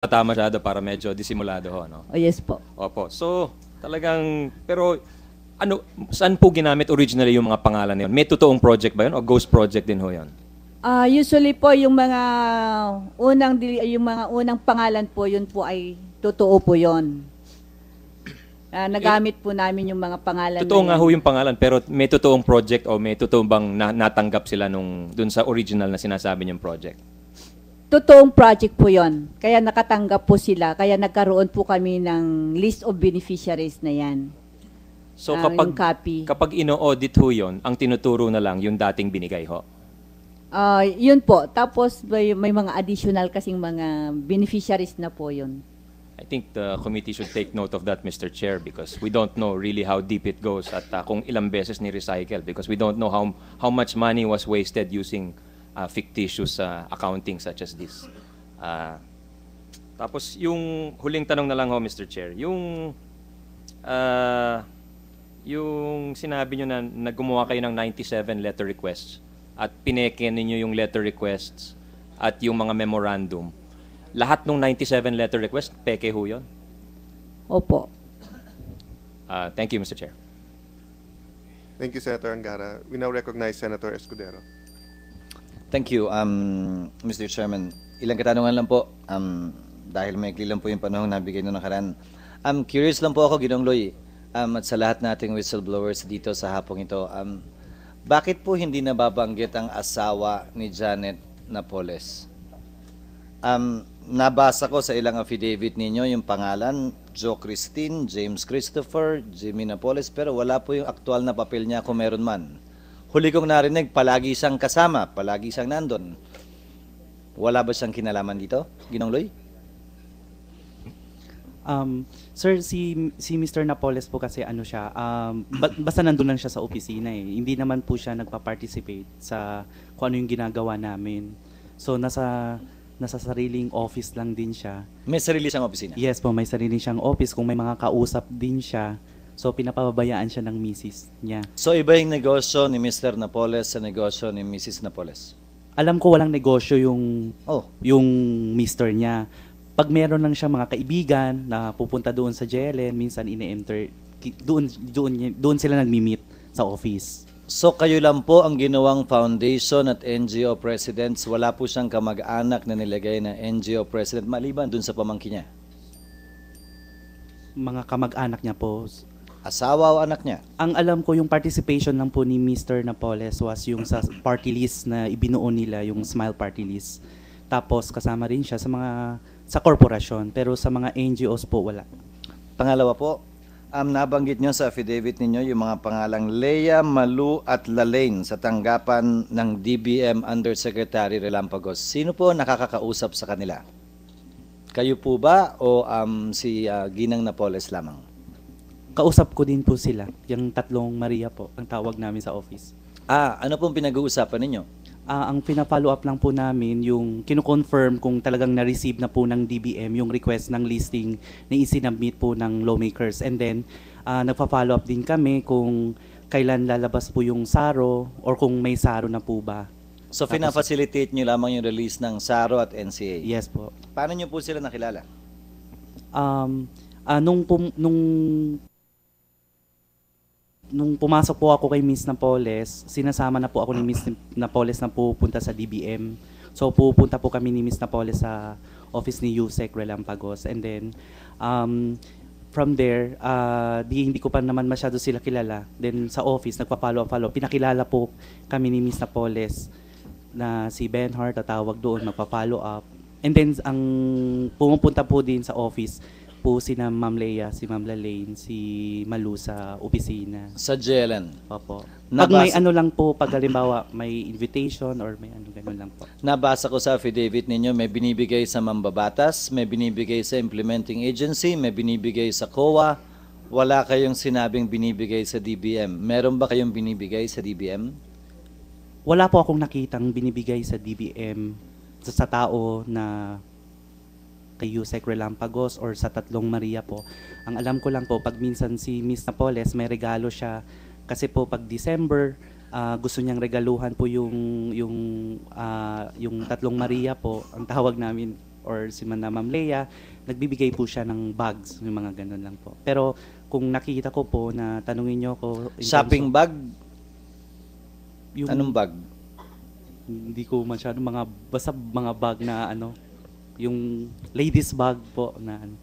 Bata masyado para medyo disimulado ho, no? Oh, yes po. Opo. So, talagang, pero ano, saan po ginamit originally yung mga pangalan na yun? May totoong project ba yun o ghost project din ho yun? Usually po yung mga yung mga unang pangalan po, yun po ay totoo po yun. Nagamit po namin yung mga pangalan Totoo na nga ho yan. yung pangalan, pero may totoong project o may totoong bang natanggap sila dun sa original na sinasabi niyong project? Totoong project po yon. Kaya nakatanggap po sila. Kaya nagkaroon po kami ng list of beneficiaries na yan. So Yung copy. kapag ino-audit ho yun, ang tinuturo na lang yung dating binigay ho. Yun po. Tapos may mga additional kasing mga beneficiaries na po yun. I think the committee should take note of that, Mr. Chair, because we don't know really how deep it goes at kung ilang beses ni-recycle, because we don't know how much money was wasted using fictitious accounting such as this. Tapos yung huling tanong na lang ho, Mr. Chair, yung sinabi nyo na gumawa kayo ng 97 letter requests at pineke ninyo yung letter requests at yung mga memorandum, lahat ng 97 letter requests, peke ho yun? Opo. Thank you, Mr. Chair. Thank you, Senator Angara. We now recognize Senator Escudero. Thank you, Mr. Chairman. Ilang katanungan lang po, dahil maikli lang po yung panahon nabigay nung nakaraan. Curious lang po ako, Ginoong Loy, at sa lahat nating whistleblowers dito sa hapong ito, bakit po hindi nababanggit ang asawa ni Janet Napoles? Nabasa ko sa ilang affidavit ninyo yung pangalan, Joe Christine, James Christopher, Jimmy Napoles, pero wala po yung aktual na papel niya kung meron man. Huli kong narinig, palagi siyang kasama, palagi siyang nandun. Wala ba siyang kinalaman dito, Ginong Loy? Sir, si Mr. Napoles po kasi ano siya, basta nandun lang siya sa opisina eh. Hindi naman po siya nagpa-participate sa kung ano yung ginagawa namin. So nasa sariling office lang din siya. May sarili siyang opisina? Yes po, may sarili siyang office. Kung may mga kausap din siya, so pinapabayaan siya ng misis niya. So iba yung negosyo ni Mr. Napoles sa negosyo ni Mrs. Napoles? Alam ko walang negosyo yung mister niya. Pag meron lang siya mga kaibigan na pupunta doon sa JLN, minsan ine-enter, doon sila nagmi-meet sa office. So kayo lang po ang ginawang foundation at NGO presidents, wala po siyang kamag-anak na nilagay na NGO president maliban dun sa pamangkin niya? Mga kamag-anak niya po. Asawa o anak niya? Ang alam ko yung participation lang po ni Mr. Napoles was yung sa party list na ibinuo nila, yung Smile Party List. Tapos kasama rin siya sa korporasyon, pero sa mga NGOs po wala. Pangalawa po, nabanggit nyo sa affidavit ninyo yung mga pangalang Lea, Malu at Lalaine sa tanggapan ng DBM Undersecretary Relampagos. Sino po nakakakausap sa kanila? Kayo po ba o si Ginang Napoles lamang? Kausap ko din po sila, yung tatlong Maria po, ang tawag namin sa office. Ano pong pinag-uusapan ninyo? Ang pina-follow up lang po namin yung kino-confirm kung talagang na-receive na po ng DBM yung request ng listing na isinabmit po ng lawmakers. And then, nagpa-follow up din kami kung kailan lalabas po yung SARO or kung may SARO na po ba. So, fina-facilitate nyo lamang yung release ng SARO at NCA? Yes po. Paano nyo po sila nakilala? Nung pumasok po ako kay Miss Napoles, sinasama na po ako ni Miss Napoles na pupunta sa DBM. So pupunta po kami ni Miss Napoles sa office ni Yusek Relampagos. And then, from there, hindi ko pa naman masyado sila kilala. Then sa office, nagpa-follow up. Pinakilala po kami ni Miss Napoles na si Benhart, tatawag doon, magpa-follow up. And then, ang pumupunta po din sa office, po sina Ma'am Lea, si Ma'am Lalaine, si Malu sa opisina. Sa JLN? Opo. Pag may ano lang po, pag halimbawa may invitation or may ano, ganun lang po. Nabasa ko sa affidavit ninyo, may binibigay sa mambabatas, may binibigay sa implementing agency, may binibigay sa COA, wala kayong sinabing binibigay sa DBM. Meron ba kayong binibigay sa DBM? Wala po akong nakitang binibigay sa DBM sa tao na kay Yusek Relampagos or sa tatlong Maria po. Ang alam ko lang po, pag minsan si Miss Napoles, may regalo siya. Kasi po pag December, gusto niyang regaluhan po yung tatlong Maria po. Ang tawag namin or si Ma'am Leia, nagbibigay po siya ng bags, yung mga ganun lang po. Pero kung nakikita ko po na tanungin niyo ko Shopping bag? yung, Anong bag? hindi ko masyado basta mga bag na ano, yung ladies bag po na ano.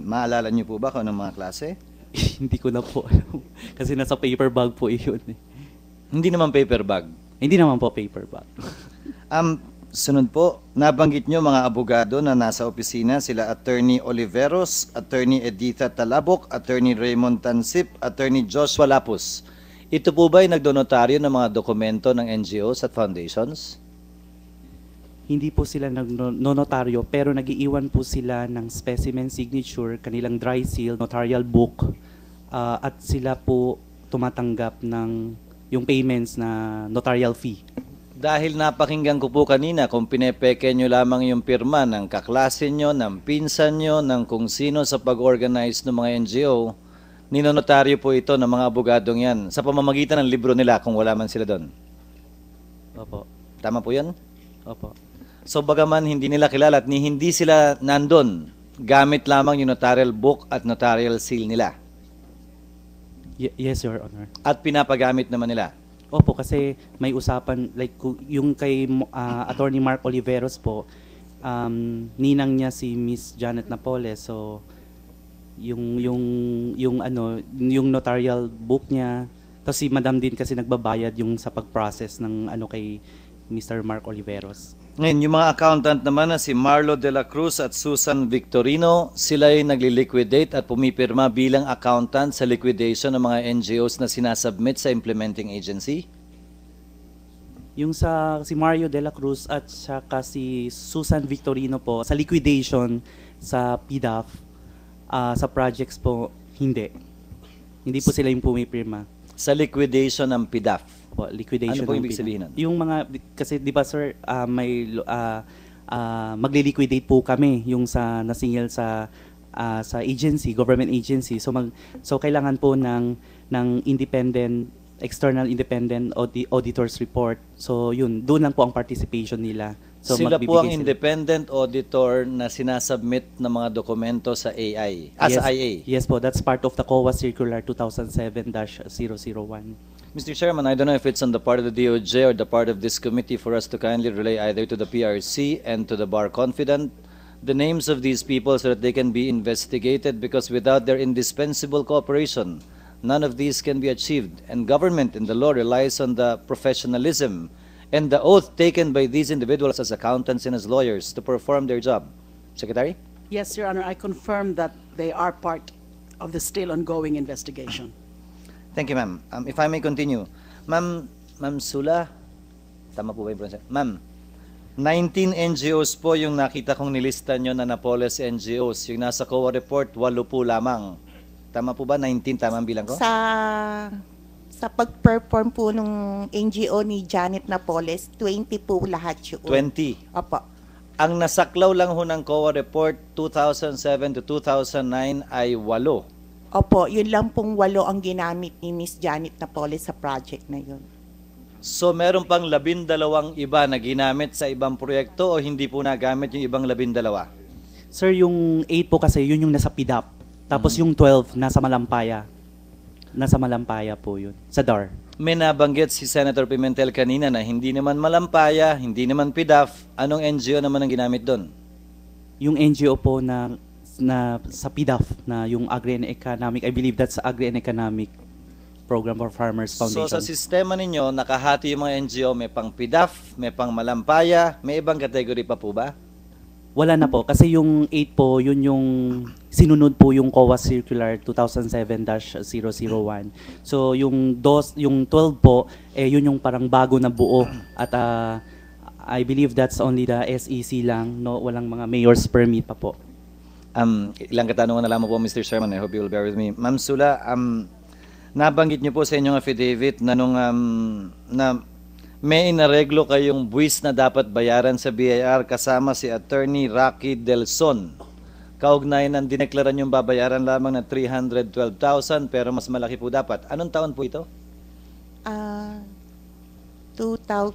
Maalala niyo po ba kung anong mga klase? Hindi ko na po alam. Kasi nasa paper bag po yun eh. Hindi naman paper bag. Hindi naman po paper bag. Sunod po, nabanggit nyo mga abogado na nasa opisina, sila Attorney Oliveros, Attorney Editha Talabok, Attorney Raymond Tansip, Attorney Joshua Lapus. Ito po ba ay nagdonotaryo ng mga dokumento ng NGOs at foundations? Hindi po sila nagnotaryo pero nagiiwan po sila ng specimen signature, kanilang dry seal, notarial book, at sila po tumatanggap ng yung payments na notarial fee. Dahil napakinggan ko po kanina kung pinepeke nyo lamang yung pirma ng kaklase nyo, ng pinsan nyo, ng kung sino sa pag-organize ng mga NGO, ninonotaryo po ito ng mga abogadong yan sa pamamagitan ng libro nila kung wala man sila doon. Opo. Tama po yan? Opo. So bagaman hindi nila kilala at hindi sila nandun, gamit lamang yung notarial book at notarial seal nila. Yes, Your Honor. At pinapagamit naman nila. Opo, kasi may usapan, like yung kay Attorney Mark Oliveros po, ninang niya si Miss Janet Napoles, so yung notarial book niya, tapos si Madam din kasi nagbabayad yung sa pag-process ng ano kay Mr. Mark Oliveros. Ngayon, yung mga accountant naman na si Marlo de la Cruz at Susan Victorino, sila ay nagli-liquidate at pumipirma bilang accountant sa liquidation ng mga NGOs na sinasubmit sa implementing agency? Yung si Mario de la Cruz at saka si Susan Victorino po, sa liquidation sa PDAF, sa projects po, hindi. Hindi po sila yung pumipirma. Sa liquidation ng PDAF? Po, liquidation. Ano po ng ibig PDAF. sabihin nun? Yung mga, kasi di ba sir, magli-liquidate po kami yung sa nasingil sa agency, government agency. So kailangan po ng external independent auditors report. So yun, doon lang po ang participation nila. So sila po ang magbibigay sila. independent auditor na sinasubmit ng mga dokumento sa AI, sa IA. Yes po, that's part of the COA Circular 2007-001. Mr. Chairman, I don't know if it's on the part of the DOJ or the part of this committee for us to kindly relay either to the PRC and to the Bar Confidant the names of these people so that they can be investigated, because without their indispensable cooperation, none of these can be achieved. And government in the law relies on the professionalism and the oath taken by these individuals as accountants and as lawyers to perform their job. Secretary? Yes, Your Honor, I confirm that they are part of the still ongoing investigation. Thank you, ma'am. If I may continue. Ma'am Sula, tama po ba yung pronunciation? Ma'am, 19 NGOs po yung nakita kong nilista nyo na Napoles NGOs. Yung nasa COA report, 8 po lamang. Tama po ba? 19, tama ang bilang ko? Sa pag-perform po ng NGO ni Janet Napoles, 20 po lahat yun. 20. Opo. Ang nasaklaw lang ho ng COA report 2007 to 2009 ay 8. Opo, yun lang pong 8 ang ginamit ni Miss Janet Napoles sa project na yun. So meron pang 12 iba na ginamit sa ibang proyekto o hindi po nagamit yung ibang 12? Sir, yung 8 po kasi, yun yung nasa PDAP. Tapos yung 12, nasa Malampaya. Nasa Malampaya po yun, sa DAR. May nabanggit si Senator Pimentel kanina na hindi naman Malampaya, hindi naman PDAF. Anong NGO naman ang ginamit doon? Yung NGO po na sa PDAF, na yung Agri and Economic, I believe that's Agri and Economic Program for Farmers Foundation. So sa sistema ninyo, nakahati yung mga NGO, may pang PDAF, may pang Malampaya, may ibang kategory pa po ba? Wala na po, kasi yung 8 po, yun yung sinunod po yung COA Circular 2007-001. So yung 12 po, yun yung parang bago na buo. At I believe that's only the SEC lang, no? Walang mga mayor's permit pa po. Ilang katanungan na lamang po, Mr. Chairman. I hope you will bear with me. Ma'am Sula, nabanggit niyo po sa inyong affidavit na na may inareglo kayong buwis na dapat bayaran sa BIR kasama si Attorney Rocky Delson. Kaugnay ng dineklara niyong babayaran lamang na 312,000 pero mas malaki po dapat. Anong taon po ito?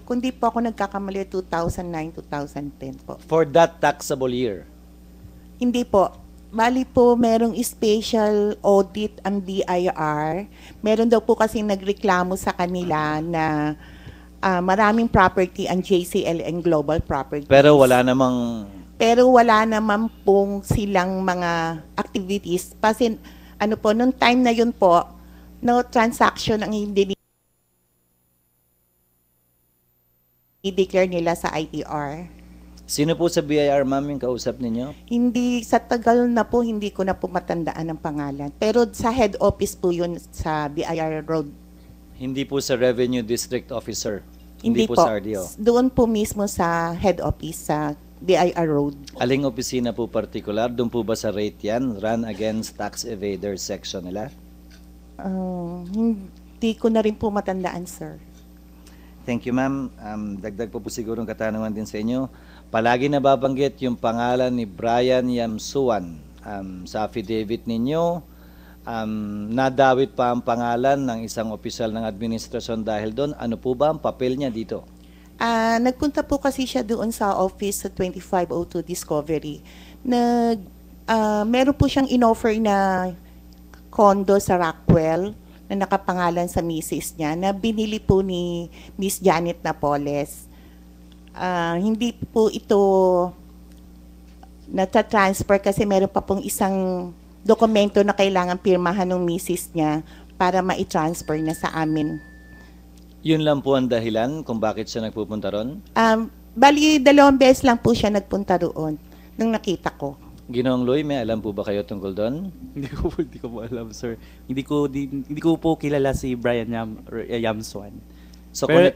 Kung di po ako nagkakamali, 2009, 2010 po. For that taxable year. Hindi po. Bali po, merong special audit ang BIR. Meron daw po kasi nagreklamo sa kanila na maraming property ang JCL and Global Properties. Pero wala naman pong silang mga activities. Kasi ano po, nung time na yun po, no transaction ang hindi i-declare nila sa ITR. Sino po sa BIR, ma'am, yung kausap ninyo? Hindi, sa tagal na po, hindi ko na po matandaan ang pangalan. Pero sa head office po yun sa BIR Road. Hindi po sa Revenue District Officer. Hindi po sa RDO. Doon po mismo sa head office sa BIR Road. Aling opisina po particular? Doon po ba sa rate yan? Run Against Tax Evaders section nila? Hindi ko na rin po matandaan, sir. Thank you, ma'am. Dagdag po siguro ng katanungan din sa inyo. Palagi nababanggit yung pangalan ni Brian Yamsuan sa affidavit ninyo. Nadawit pa ang pangalan ng isang opisyal ng administrasyon dahil doon. Ano po ba ang papel niya dito? Nagpunta po kasi siya doon sa office sa 2502 Discovery. Meron po siyang inoffer na condo sa Rockwell na nakapangalan sa misis niya na binili po ni Miss Janet Napoles. Hindi po ito nata-transfer kasi meron pa pong isang dokumento na kailangan pirmahan ng misis niya para ma-transfer na sa amin. Yun lang po ang dahilan kung bakit siya nagpupunta ron? Bali, 2 beses lang po siya nagpunta roon nung nakita ko. Ginoong Loy, may alam po ba kayo tungkol doon? Hindi ko po alam, sir. Hindi ko po kilala si Brian Yamsuan. So, Pero